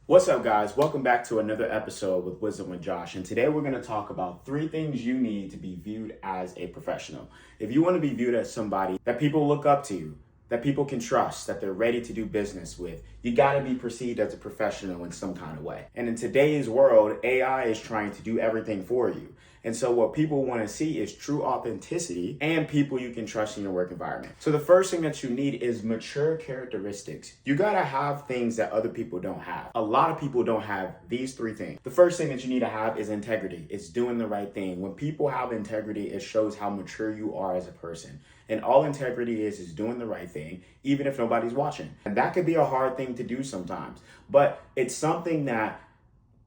What's up, guys? Welcome back to another episode with Wisdom with Josh. And today we're going to talk about 3 things you need to be viewed as a professional. If you want to be viewed as somebody that people look up to, that people can trust, that they're ready to do business with, you got to be perceived as a professional in some kind of way. And in today's world, AI is trying to do everything for you. And so what people want to see is true authenticity and people you can trust in your work environment. So the first thing that you need is mature characteristics. You got to have things that other people don't have. A lot of people don't have these 3 things. The first thing that you need to have is integrity. It's doing the right thing. When people have integrity, it shows how mature you are as a person. And all integrity is doing the right thing, even if nobody's watching. And that could be a hard thing to do sometimes, but it's something that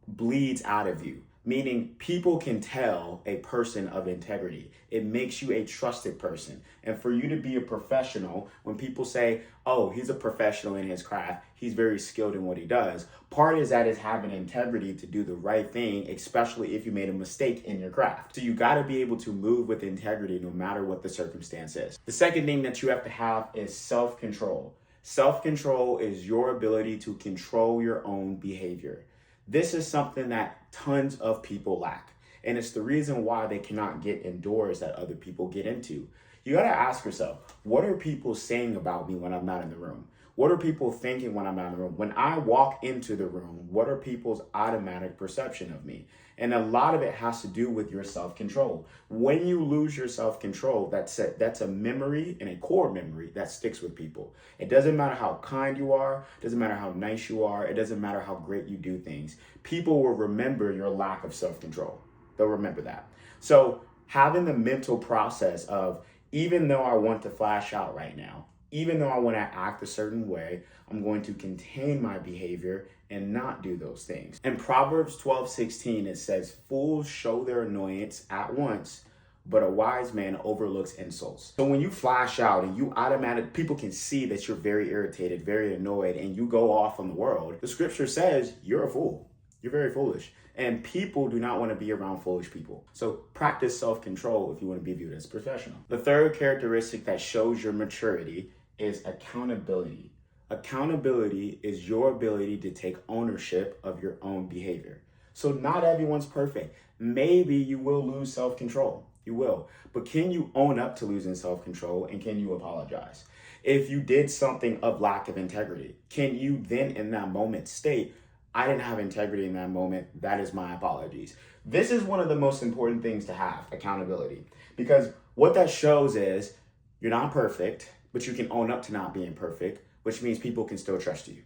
bleeds out of you. Meaning people can tell a person of integrity. It makes you a trusted person. And for you to be a professional, when people say, oh, he's a professional in his craft, he's very skilled in what he does, part is that is having integrity to do the right thing, especially if you made a mistake in your craft. So you got to be able to move with integrity no matter what the circumstance is. The second thing that you have to have is self-control. Self-control is your ability to control your own behavior. This is something that tons of people lack. And it's the reason why they cannot get in doors that other people get into. You got to ask yourself, what are people saying about me when I'm not in the room? What are people thinking when I'm not in the room? When I walk into the room, what are people's automatic perception of me? And a lot of it has to do with your self-control. When you lose your self-control, that's a memory and a core memory that sticks with people. It doesn't matter how kind you are, it doesn't matter how nice you are, it doesn't matter how great you do things. People will remember your lack of self-control. They'll remember that. So having the mental process of, even though I want to flash out right now, even though I want to act a certain way, I'm going to contain my behavior and not do those things. In Proverbs 12:16, it says, fools show their annoyance at once, but a wise man overlooks insults. So when you flash out and people can see that you're very irritated, very annoyed, and you go off on the world, the scripture says you're a fool. You're very foolish. And people do not want to be around foolish people. So practice self-control if you want to be viewed as a professional. The third characteristic that shows your maturity is accountability. Accountability is your ability to take ownership of your own behavior. So not everyone's perfect. Maybe you will lose self-control. You will. But can you own up to losing self-control, and can you apologize? If you did something of lack of integrity, can you then in that moment state, I didn't have integrity in that moment, that is my apologies. This is one of the most important things to have, accountability. Because what that shows is you're not perfect, but you can own up to not being perfect, which means people can still trust you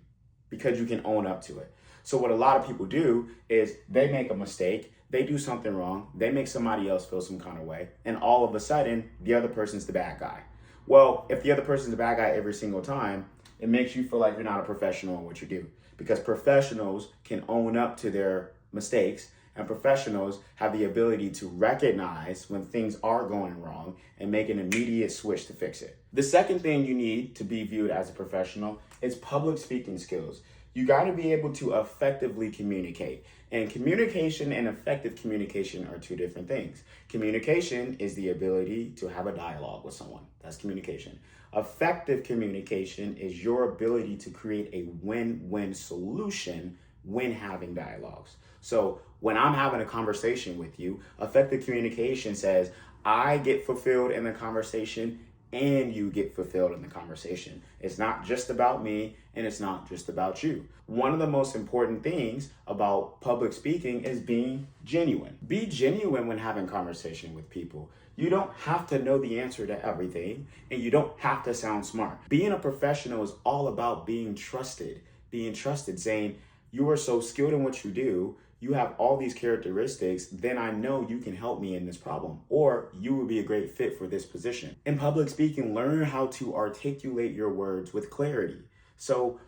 because you can own up to it. So what a lot of people do is they make a mistake, they do something wrong, they make somebody else feel some kind of way, and all of a sudden, the other person's the bad guy. Well, if the other person's the bad guy every single time, it makes you feel like you're not a professional in what you do. Because professionals can own up to their mistakes, and professionals have the ability to recognize when things are going wrong and make an immediate switch to fix it. The second thing you need to be viewed as a professional is public speaking skills. You got to be able to effectively communicate. And communication and effective communication are 2 different things. Communication is the ability to have a dialogue with someone. That's communication. Effective communication is your ability to create a win-win solution when having dialogues. So when I'm having a conversation with you, effective communication says I get fulfilled in the conversation and you get fulfilled in the conversation. It's not just about me and it's not just about you. One of the most important things about public speaking is being genuine. Be genuine when having conversation with people. You don't have to know the answer to everything, and you don't have to sound smart. Being a professional is all about being trusted, saying, you are so skilled in what you do, you have all these characteristics, then I know you can help me in this problem, or you will be a great fit for this position. In public speaking, learn how to articulate your words with clarity. So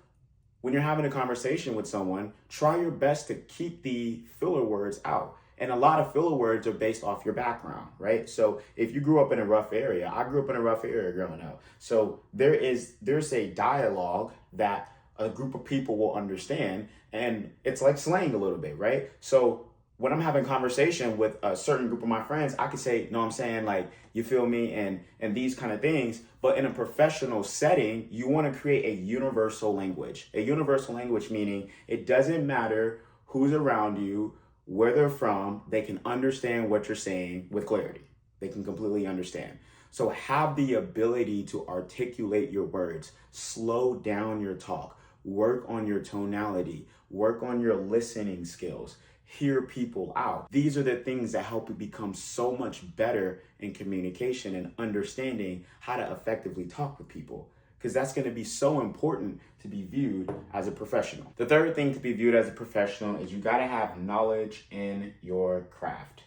when you're having a conversation with someone, try your best to keep the filler words out. And a lot of filler words are based off your background, right? So if you grew up in a rough area, I grew up in a rough area growing up. So there's a dialogue that a group of people will understand, and it's like slang a little bit, right? So when I'm having conversation with a certain group of my friends, I could say, no, I'm saying, like, you feel me, and these kind of things. But in a professional setting, you want to create a universal language. A universal language meaning it doesn't matter who's around you, where they're from, they can understand what you're saying with clarity. They can completely understand. So have the ability to articulate your words, slow down your talk, work on your tonality, work on your listening skills, hear people out. These are the things that help you become so much better in communication and understanding how to effectively talk with people, because that's going to be so important to be viewed as a professional. The third thing to be viewed as a professional is you got to have knowledge in your craft.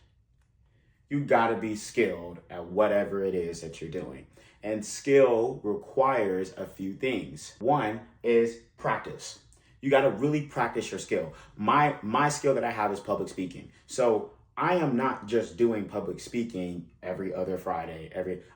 You got to be skilled at whatever it is that you're doing. And skill requires a few things. One is practice. You got to really practice your skill. My skill that I have is public speaking. So I am not just doing public speaking every other Friday.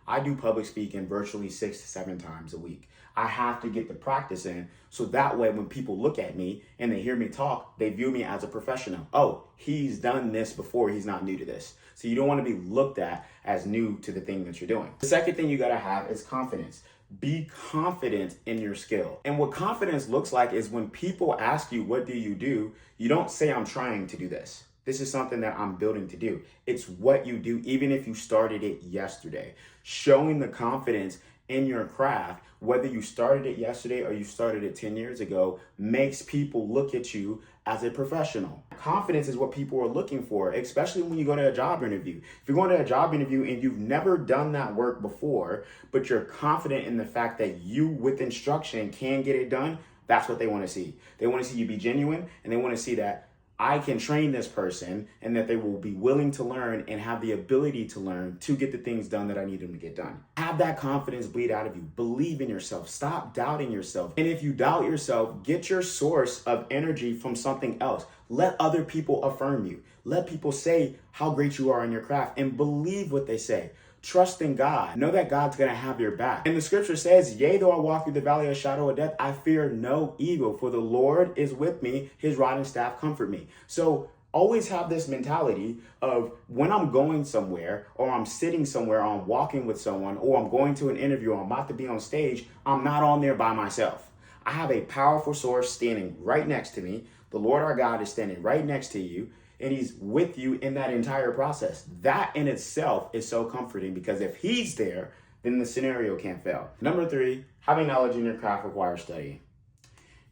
I do public speaking virtually 6 to 7 times a week. I have to get the practice in, so that way when people look at me and they hear me talk, they view me as a professional. Oh, he's done this before, he's not new to this. So you don't want to be looked at as new to the thing that you're doing. The second thing you got to have is confidence. Be confident in your skill. And what confidence looks like is when people ask you, what do? You don't say, I'm trying to do this. This is something that I'm building to do. It's what you do, even if you started it yesterday. Showing the confidence in your craft, whether you started it yesterday or you started it 10 years ago, makes people look at you as a professional. Confidence is what people are looking for, especially when you go to a job interview. If you're going to a job interview and you've never done that work before, but you're confident in the fact that you, with instruction, can get it done, that's what they want to see. They want to see you be genuine, and they want to see that I can train this person and that they will be willing to learn and have the ability to learn to get the things done that I need them to get done. Have that confidence bleed out of you. Believe in yourself. Stop doubting yourself. And if you doubt yourself, get your source of energy from something else. Let other people affirm you. Let people say how great you are in your craft, and believe what they say. Trust in God. Know that God's going to have your back. And the scripture says, yea, though I walk through the valley of the shadow of death, I fear no evil, for the Lord is with me. His rod and staff comfort me. So always have this mentality of when I'm going somewhere, or I'm sitting somewhere, or I'm walking with someone, or I'm going to an interview, or I'm about to be on stage, I'm not on there by myself. I have a powerful source standing right next to me. The Lord our God is standing right next to you, and he's with you in that entire process. That in itself is so comforting, because if he's there, then the scenario can't fail. Number 3, having knowledge in your craft requires study.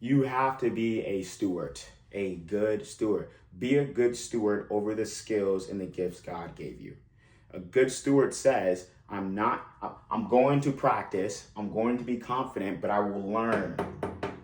You have to be a steward, a good steward. Be a good steward over the skills and the gifts God gave you. A good steward says, I'm going to practice, I'm going to be confident, but I will learn.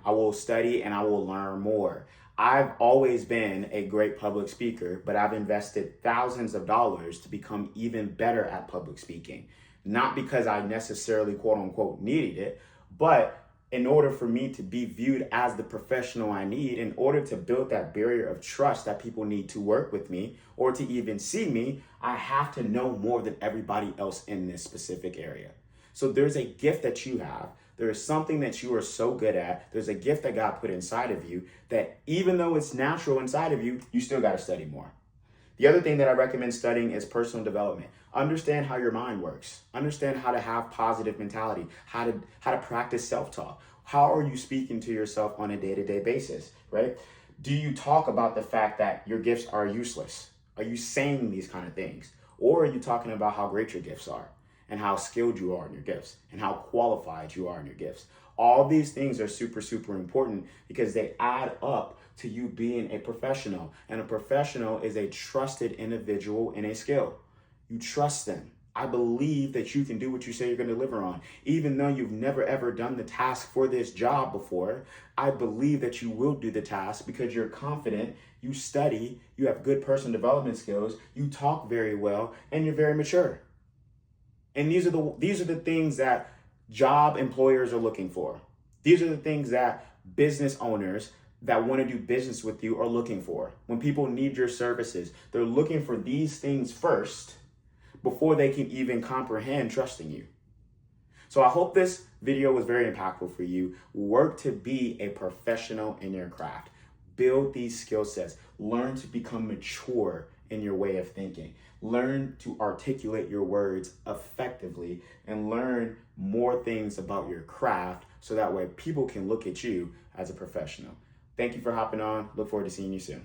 I will study and I will learn more. I've always been a great public speaker, but I've invested thousands of dollars to become even better at public speaking. Not because I necessarily, quote unquote, needed it, but in order for me to be viewed as the professional I need, in order to build that barrier of trust that people need to work with me or to even see me, I have to know more than everybody else in this specific area. So there's a gift that you have. There is something that you are so good at. There's a gift that God put inside of you that even though it's natural inside of you, you still got to study more. The other thing that I recommend studying is personal development. Understand how your mind works. Understand how to have positive mentality, how to practice self-talk. How are you speaking to yourself on a day-to-day basis, right? Do you talk about the fact that your gifts are useless? Are you saying these kind of things? Or are you talking about how great your gifts are, and how skilled you are in your gifts, and how qualified you are in your gifts? All these things are super, super important, because they add up to you being a professional. And a professional is a trusted individual in a skill. You trust them. I believe that you can do what you say you're going to deliver on. Even though you've never ever done the task for this job before, I believe that you will do the task because you're confident, you study, you have good personal development skills, you talk very well, and you're very mature. And these are the things that job employers are looking for. These are the things that business owners that want to do business with you are looking for. When people need your services, they're looking for these things first before they can even comprehend trusting you. So I hope this video was very impactful for you. Work to be a professional in your craft. Build these skill sets. Learn to become mature in your way of thinking. Learn to articulate your words effectively and learn more things about your craft so that way people can look at you as a professional. Thank you for hopping on. Look forward to seeing you soon.